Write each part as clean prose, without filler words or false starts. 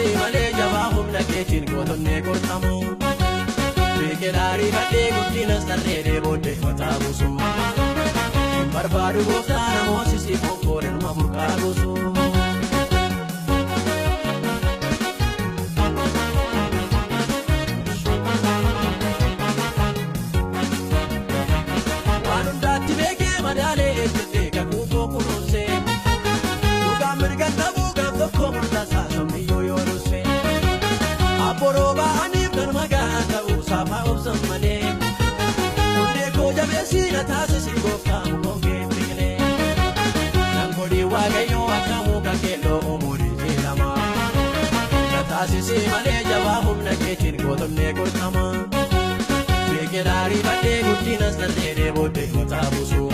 taasisi malee jabaa humna keetiin gootonnee qorqamu. Beekelaarii badhee guddinas tarree booddee mataa buusu. Hin barbaadu gooftaa namoosisi fonkoo ilma burqaa buusu. Waan hundaatti beekee madaalee eeggate kakuu koo kunuunse. Dhugaan mirga dhabuu gaaf tokko murtaasaa somniyyuu yoo dhusse. Abboroo ba'aniif kan magaa ta'uu saafaa obsan malee. Hundee koo jabeessii na taasisi gooftaa mukonkee biqilee. Nan godhii waaqayyoo akka muka keelloo umurii jedhama. Na taasisi malee jabaa humna keetiin gootonnee qorqama. Beekelaarii badhee guddinas tarree booddee mataa buusu.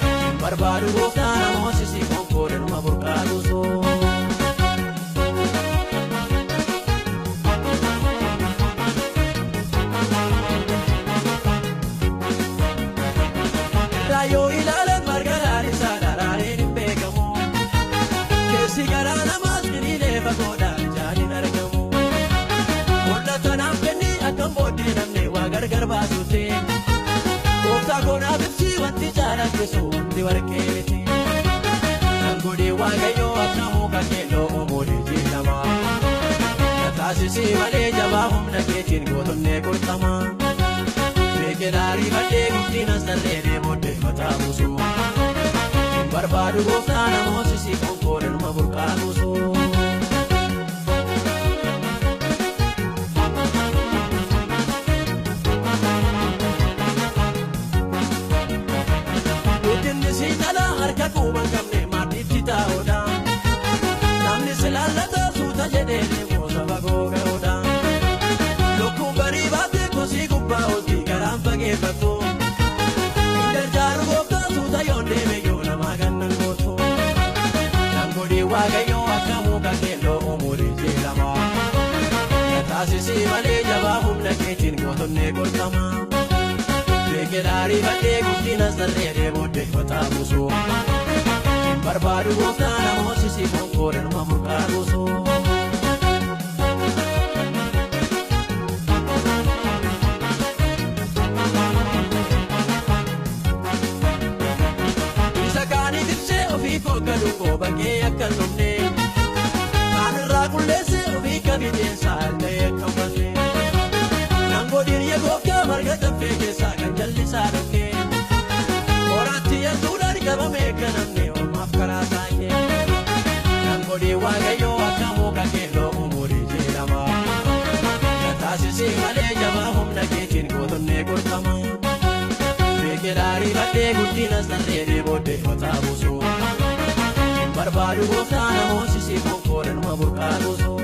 Hin barbaadu gooftaa namoosisi fonkoo ilma burqaa buusu. Yoo ilaalan margaraan isaa dharaareen hin beekamu. Keessi garaa namaas diriiree fagoodhaan ijaan hin argamu. Mul'ata naaf kenni akkam booddee namni waa gargar baasuuti. Gooftaa koonaaf ibsi wanti jaalattisu wanti warqee miti. Nan godhee waaqayyoo akka muka keelloo umurii jedhama. Na taasisi malee jabaa humna keetiin gootonnee qorqama. Beekelaarii badhee guddinas tarree booddee mataa buusu. Hin barbaadu gooftaa namoosisi fonkoo ilma burqaa buusu. Guddinni si dhala harka quban qabne maatiitti taa'uudha. Namni si laallata suuta jedhee deemu saba koo ga'uudha. Lukkuun barii baatee kosii gubbaa oolti garaan fageeffatu. Hin gargaaru gooftaa suuta yoon deeme yoo namaa gannan gootu. Nan godhii waaqayyoo akka muka keelloo umurii jedhama. Na taasisi malee jabaa humna keetiin gootonnee qorqama. Beekelaarii badhee guddinas tarree booddee mataa buusu. Hin barbaadu gooftaa namoosisi fonkoo ilma burqaa buusu. Kookaduu koo bakkee akka dhumne. Kaan irraa qulleesse ofii kabideensaa ta'ee akka uffate. Nan godhiin yaa gooftaa marga taffee keessaa kan jallisaa dhukkee. Qoraatti yantuudhaan qabamee akka namni ormaaf karaa taa'ee. Nan godhiin waaqayyoo akka muka keelloo umurii jedhama. Na taasisi malee jabaa humna keetiin gootonnee qorqama. Beekelaarii badhee guddinas tarree booddee mataa buusu. Barbaadu gooftaa namoosisi fonkoo ilma burqaa buusu.